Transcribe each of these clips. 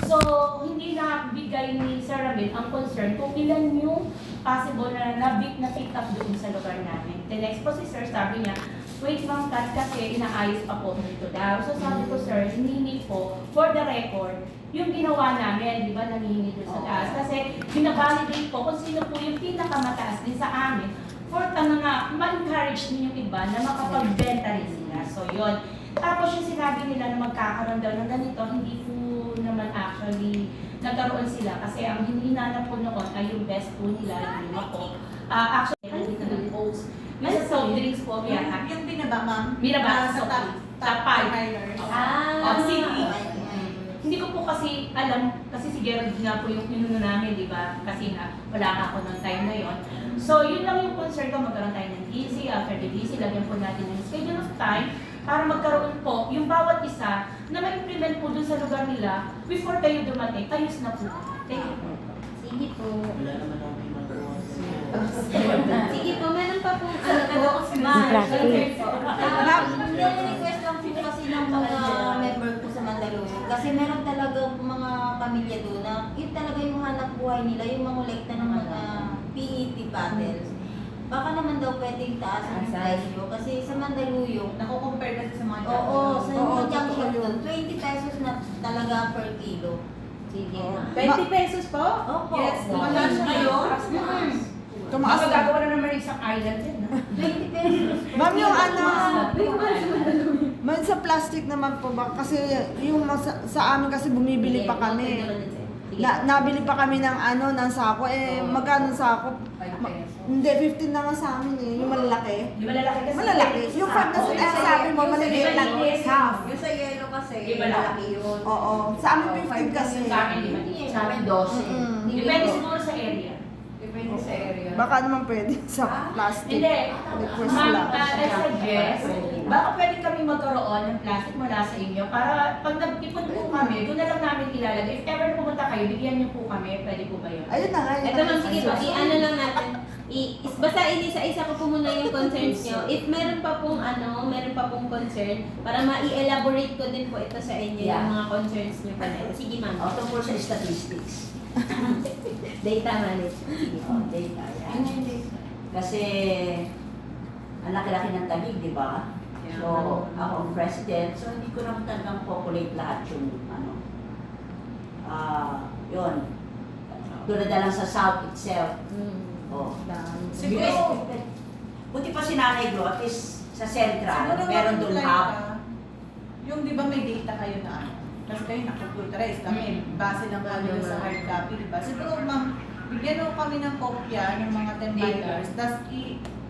So, hindi na bigay ni Sir Ramil ang concern kung ilan yung possible na pick up doon sa lugar namin. The next po si Sir, sabi niya, wait ma'am Kat, kasi inaayos pa po dito daw. So sabi ko, Sir, hinihingi po, for the record, yung ginawa namin, di ba, nangihingi doon sa taas. Kasi binavalidate po kung sino po yung pinakamataas din sa amin for nga, ma-encourage din yung iba na makapagbenta rin sila. So yun. Tapos yung sinabi nila na magkakaroon daw ng ganito, hindi po naman actually nagkaroon sila kasi ang hinanap po noon ay yung best po nila, yung lima po. Actually, hindi na nag-post. Yung sa soft drinks po, Yung binaba, ma'am? Miraba, sa top 5. City. Hindi ko po kasi alam, kasi si Gerald nga po yung pinuno namin, di ba? Kasi nga, wala ka ako noong time na yon. So, yun lang yung concern ko, magkaroon tayo ng DC, after the DC, lagyan po natin ng schedule of time para magkaroon po yung bawat isa na ma-implement po dun sa lugar nila before kayo dumating, ayos na po. Thank you po. Sige po. Wala naman akong pinagawa. Sige po, meron pa po request lang po kasi ng mga member ko sa Mandaluyong. Kasi meron talaga mga pamilya doon na yun talaga yung hanap buhay nila, yung mangolekta ng mga PET bottles. Baka naman daw pwedeng taas ang presyo kasi sa Mandaluyong, Nako-compare kasi sa mga oo, sa mga totoo junket yun. doon, 20 pesos na talaga per kilo. Sige. 20 pesos po? Opo. Yes, wala siya ngayon. Tumaas na. Magagawa na naman isang island din, ha? 20 pesos. Ma'am, yung man sa plastic naman po ba? Kasi yung sa amin kasi bumibili pa kami. Nabili pa kami ng ng sako. Magkano sako? Hindi, 15 naman sa amin yung malalaki. Yung malalaki kasi. Malalaki. Yung 5 na sabi mo, maliliit lang half. Yung sa yellow kasi, Di ba malaki yun. Oo. Sa amin 15 kasi. Sa amin, lima din. Sa amin, 12. Depende siguro sa area. Depende sa area. Baka naman pwede sa plastic. Hindi. Request Ma'am, lang. I suggest, baka pwede kami magkaroon ng plastic mula sa inyo para pag nag-ipon po kami, doon na lang namin ilalagay. If ever pumunta kayo, bigyan niyo po kami. Pwede po ba yun? Ayun na nga. Ito ma'am, sige po, i-ano lang natin. Basta inisa-isa ko po muna yung concerns nyo. If meron pa pong concern, para ma-elaborate ko din po ito sa inyo yung mga concerns nyo pa na ito. Sige ma'am. Tungkol sa statistics. Data management. Sige po. Data, yan. Kasi, ang laki-laki ng Taguig, di ba? So, ako ang president, so hindi ko naman talagang populate lahat yung yun. Tulad na lang sa South itself. Oh. Siguro, Buti pa si Nanay Glo, at least sa Central, siguro meron doon like, hub. yung di ba may data kayo na kasi kayo nakakulturize kami, base lang kami sa hard copy, di ba? Siguro ma'am, bigyan mo kami ng kopya ng mga 10 miners, tapos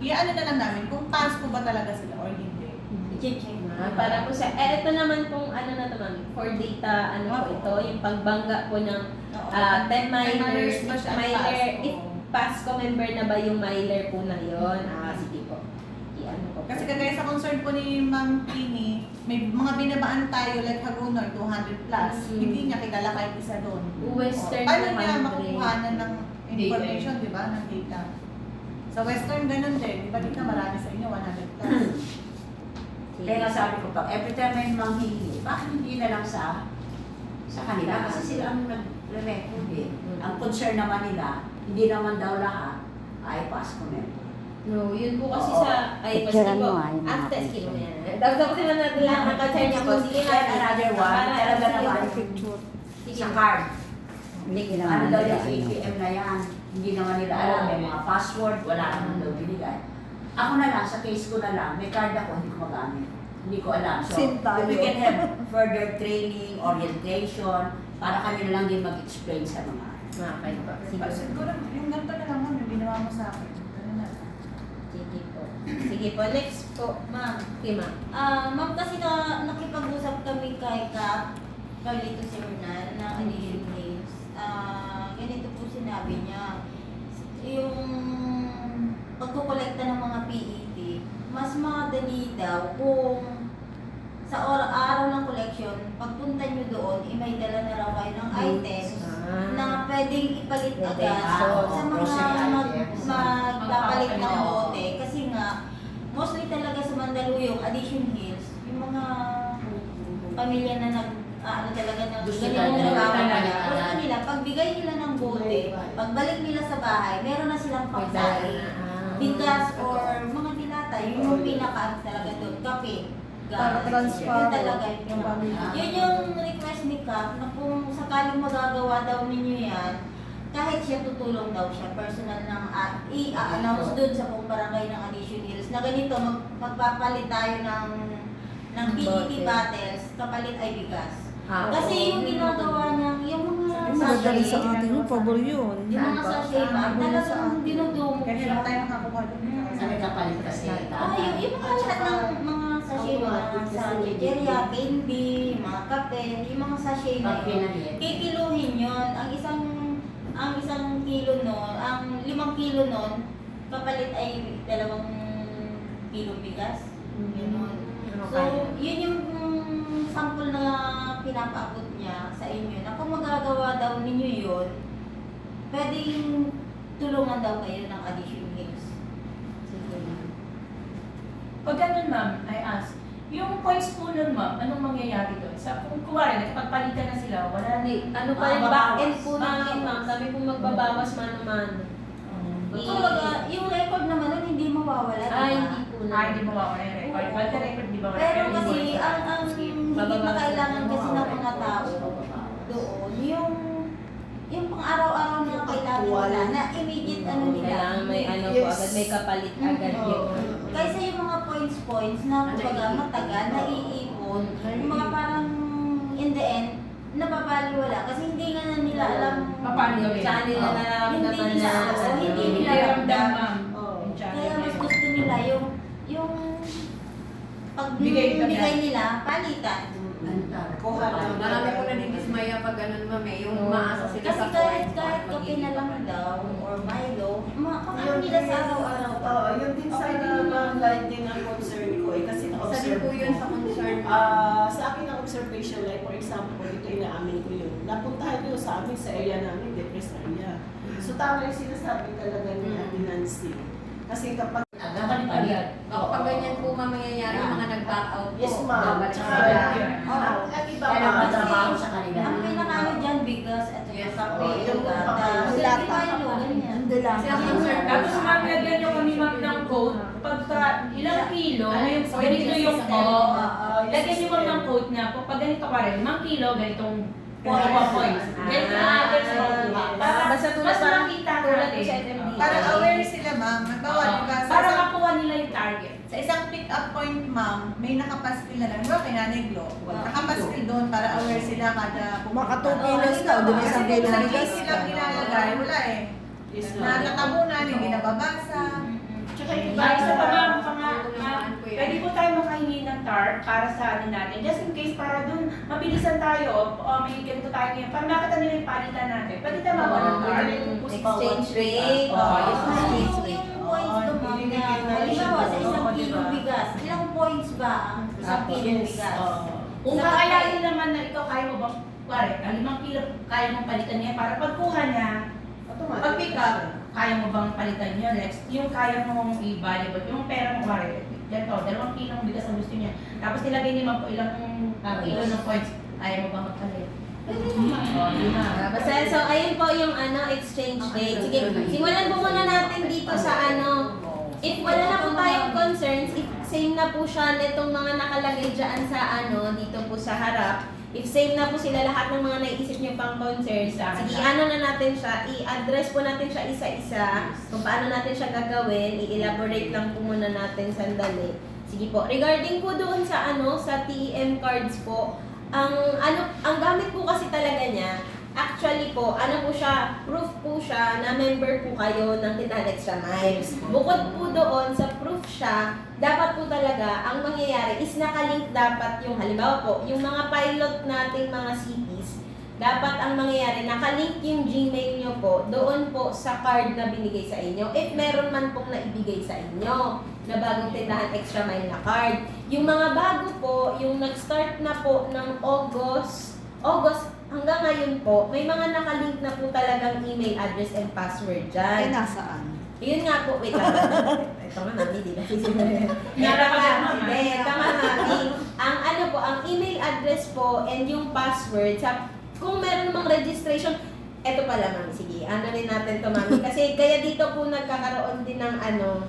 i-ano na lang namin kung pass po ba talaga sila or hindi. I-check na. Para po sa, ito naman pong na to ma'am, for data, po ito, yung pagbangga po ng 10 miners, ba siya if Pasco member na ba yung miler po na yun? Sige po. I-ano ko po. Kasi kagaya sa concern po ni Ma'am Tini, may mga binabaan tayo like Hagunor, 200 plus. Hindi niya kilala kahit isa doon. Western Paano niya 200. makukuhanan ng information, di ba, ng data? Sa Western, ganun din. Di ba dito marami sa inyo, 100 plus. Kaya nga sabi ko pa, every time may manghihingi, bakit hindi na lang sa kanila? Kasi sila ang nagre-record eh. Ang concern naman nila, hindi naman daw lahat ay Pasco member. No, yun po kasi Oo. sa, ay, Picturean sige po, mo, ay, mga after picture. skill mo yan. Tapos naman natin lang ang concern niya po. Sige nga. Another one, talaga naman, Picture. Sige. sa card. Hindi Ano ginawa daw nila yung ano. ATM na yan? Hindi naman nila alam, may mga password, wala naman daw binigay. Ako na lang, sa case ko na lang, may card ako, hindi ko magamit. Hindi ko alam. So, Same tayo. we can have further training, orientation, para kami na lang din mag-explain sa mga. Okay po. Sige. Siguro, yung ganito na lang ma'am, yung ginawa mo sa akin. Ganun na lang. Sige po. Sige po. Next po, ma'am. Okay, ma'am. Ma'am, kasi nakipag-usap kami kay Kap, Carlito Sernal, na Addition Names. Ganito po sinabi niya, yung pagkukolekta ng mga PET, mas madali daw kung sa araw ng collection, pagpunta nyo doon, may dala na raw kayo ng items na pwedeng ipalit agad sa mga magpapalit ng bote. Kasi nga, mostly talaga sa Mandaluyong, Addition Hills, yung mga pamilya na ano talaga ng Gusto ganyan nila trabaho talaga. nila. Gusto nila, pagbigay nila ng bote, pagbalik nila sa bahay, meron na silang pagkain. Bigas or mga dilata, yun yung pinaka talaga doon. Kape. Para gatas. transfer. Yun talaga yung pinaka. Yun yung request ni Cap na kung sakaling magagawa daw ninyo yan, kahit siya tutulong daw siya, personal ng i-announce doon sa buong barangay ng Addition Hills na ganito, magpapalit tayo ng PET bottles, kapalit ay bigas. Kasi yung ginagawa niya, yung mga Madali sa sachet, atin yung pabor yun. yung mga sachet, talagang dinudumog Kaya siya. hirap tayo makakuha doon. Sa may kapalit kasi. Yung mga lahat ng mga sachet, mga sa chicheria, candy, mga kape, yung mga sachet na yun, kikiluhin yun. Ang isang kilo nun, ang 5 kilo nun, kapalit ay 2 kilo bigas. Yun. So, yun yung sample na pinapaabot niya sa inyo na kung magagawa daw ninyo yun, pwedeng tulungan daw kayo ng Addition Hills. Pag ganun, ma'am, I ask, yung points po nun, ma'am, anong mangyayari doon? Kung kuwari, nakipagpalitan na sila, wala na Ano pa rin, back end po namin, ma'am. Kami po magbabawas mano-mano. Kumbaga, yung record naman nun hindi mawawala, Ay, diba? hindi po na. hindi mawawala yung record. But the record, di ba wala? Pero kasi, hindi- ang hindi makailangan kasi ng mga tao doon, yung pang-araw-araw na kailangan nila, na immediate ano nila. Kailangan may ano po, agad may kapalit agad yun. Kaysa yung mga points na kumbaga matagal, naiipon, yung mga parang in the end, napapaliwala kasi hindi nga na nila alam Paano gawin? Saan nila nararamdaman Hindi nila na alam, hindi nila ramdam, ramdam. ma'am. Kaya mas gusto nila yung Bigay ka bigay nila, palitan. Marami po nadidismaya pag ganun, ma'am, eh. Yung umaasa sila Kasi sa kahit points, bakit kape na mag-iinit lang pa rin. daw or Milo, makakain nila sa araw-araw. Oo, yun din sa barangay din ang concern ko eh, kasi Isa din na-observe po yun ko. sa concern. Sa akin ang observation, like for example, ito inaamin ko yun. Napuntahan ko sa amin sa area namin, depressed area. So tama yung sinasabi talaga ni Ate Nancy. Kasi kapag Baka pag ganyan po mamangyayari, yung mga nag-back out po. yes ma'am, babalik tsaka sila. ang iba Kaya pa, nagtatrabaho sa kanila. Ang pinakano dyan, bigas at Yes, saka oo, kape, yung gatas, dilata. Milo, ganyan. Hindi lang. Kasi ang concern po Tapos sa ma'am, lagyan nyo kami ma'am ng code. Pagka ilang kilo, ganito yung lagyan nyo ma'am ng code na pag ganito ka rin, 5 kilo, ganitong points. Ganito na average mo. Para Basta tulad mas parang makita tulad po natin. sa FMD. Para aware sila, ma'am. Halimbawa, diba, Para makuha nila yung target. sa isang pick-up point, ma'am, may nakapaskil na lang. Diba, kinaniglo? Nakapaskil doon para aware sila kada Maka 2 kilos ka, o di ba isang kilo Kasi bigas kung ka. silang ilalagay, wala eh. yes Na ma'am. natabunan, hindi nababasa. Tsaka yung isa pa ma'am, pwede po tayo makahingi ng TARP para sa ano natin. Just in case, para dun, mabilisan tayo, may ganito tayo ngayon. Para makita nila yung palitan natin. Pwede tayo magawa ng TARP. Exchange rate. Yes, Yung points to, ma'am, na halimbawa sa isang kilo bigas, ilang points ba ang isang kilo bigas? Kung kakayanin naman na ikaw, kaya mo bang, pare, ang 5 kilo, kaya mong palitan niya para pagkuha niya, pag pick up, kaya mo bang palitan niya next? Yung kaya mong i-valuable, yung pera mo, pare, ganito, 2 kilo ng bigas ang gusto niya. Tapos nilagay niya ma'am po ilang kilo ng points, kaya mo bang magpalit? Yun na. Basta, so ayun po yung exchange rate. Sige, simulan po muna natin dito sa if wala na po tayong concerns, if same na po siya nitong mga nakalagay dyan sa dito po sa harap, if same na po sila lahat ng mga naiisip niyo pang concerns, sige, na natin siya, i-address po natin siya isa-isa, kung paano natin siya gagawin, i-elaborate lang po muna natin sandali. Sige po, regarding po doon sa sa TEM cards po, ang gamit po kasi talaga niya, actually po, po siya, proof po siya na member po kayo ng Tindahan Extra Miles. Bukod po doon sa proof siya, dapat po talaga, ang mangyayari is nakalink dapat yung, halimbawa po, yung mga pilot nating mga cities, dapat ang mangyayari, nakalink yung Gmail nyo po, doon po sa card na binigay sa inyo. If meron man pong naibigay sa inyo, na bagong Tindahan Extra Mile na card. Yung mga bago po, yung nag-start na po ng August hanggang ngayon po, may mga nakalink na po talagang email address and password Ay, dyan. nasaan? Yun nga po, wait lang. Ito nga mami, di ba? Nara ka na, mama. Ito nga mami. Ang ano po, ang email address po and yung password, kung meron namang registration, eto pala mami, sige, ano rin natin to mami. Kasi kaya dito po nagkakaroon din ng ano,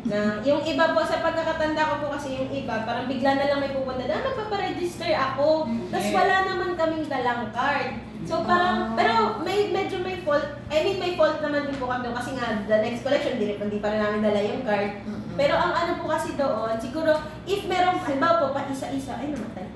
na yung iba po, sa pagkakatanda ko po kasi yung iba, parang bigla na lang may pupunta, magpaparegister ako. Tapos wala naman kaming dalang card. So parang, pero medyo may fault, may fault naman din po kami doon kasi nga the next collection, hindi pa rin namin dala yung card. Pero ang ano po kasi doon, siguro, if merong, halimbawa po, pa-isa-isa, ay namatay.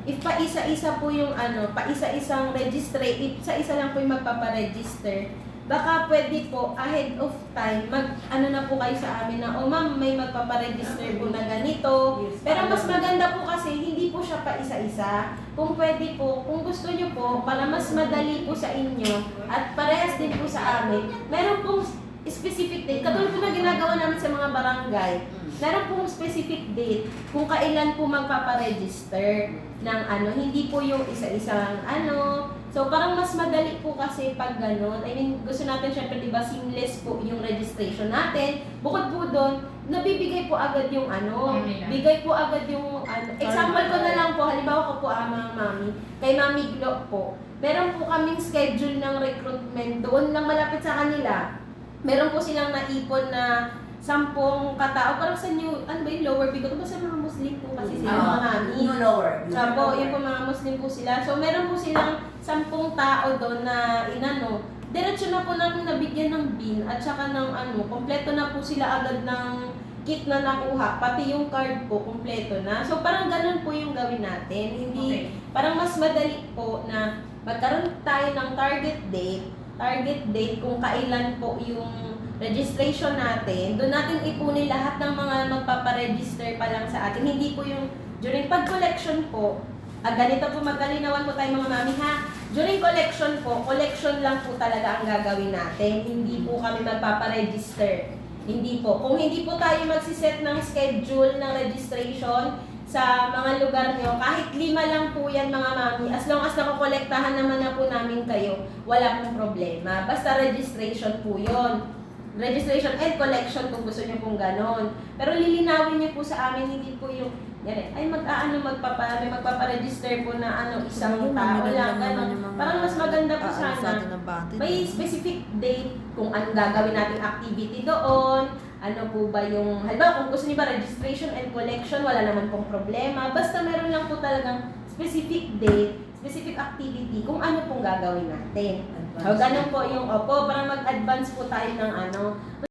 If pa-isa-isa po yung ano, pa-isa-isang isa-isa lang po yung magpaparegister, baka pwede po ahead of time, ano na po kayo sa amin na, oh ma'am, may magpaparegister po na ganito. Pero mas maganda po kasi, hindi po siya pa-isa-isa. Kung pwede po, kung gusto nyo po, para mas madali po sa inyo, at parehas din po sa amin, meron pong specific date. Katulad po na ginagawa namin sa mga barangay, meron pong specific date kung kailan po magpaparegister ng ano, hindi po yung isa-isang ano. So, parang mas madali po kasi pag gano'n. I mean, gusto natin syempre, di ba, seamless po yung registration natin. Bukod po doon, nabibigay po agad yung ano, bigay po agad yung ano. Example ko na lang po, halimbawa ko po mga mami, kay Mami Glo po, meron po kaming schedule ng recruitment doon lang malapit sa kanila. Meron po silang naipon na 10 katao, parang sa new, ano ba yung lower bigot? Ba sa mga Muslim po kasi sila mga mami. Yung lower. Opo, yung po mga Muslim po sila. So, meron po silang 10 tao doon na inano. Diretso na po namin nabigyan ng bin at saka ng ano, kompleto na po sila agad ng kit na nakuha. Pati yung card po, kompleto na. So, parang ganun po yung gawin natin. Hindi, parang mas madali po na magkaroon tayo ng target date kung kailan po yung registration natin, doon natin ipunin lahat ng mga magpaparegister pa lang sa atin. Hindi po yung during pag-collection po, ganito po magkalinawan po tayo mga mami ha. During collection po, collection lang po talaga ang gagawin natin. Hindi po kami magpaparegister. Hindi po. Kung hindi po tayo magsiset ng schedule ng registration sa mga lugar nyo, kahit 5 lang po yan mga mami, as long as nakukolektahan naman na po namin kayo, wala pong problema. Basta registration po yon. Registration and collection kung gusto nyo pong ganon. Pero lilinawin nyo po sa amin, hindi po yung, yan ay may magpaparegister po na ano, isang tao lang, ganon. Parang mas maganda po sana, may specific date kung anong gagawin nating activity doon, ano po ba yung, halimbawa kung gusto nyo ba registration and collection, wala naman pong problema. Basta meron lang po talagang specific date, specific activity, kung ano pong gagawin natin. So, ganun po yung, parang mag-advance po tayo ng ano,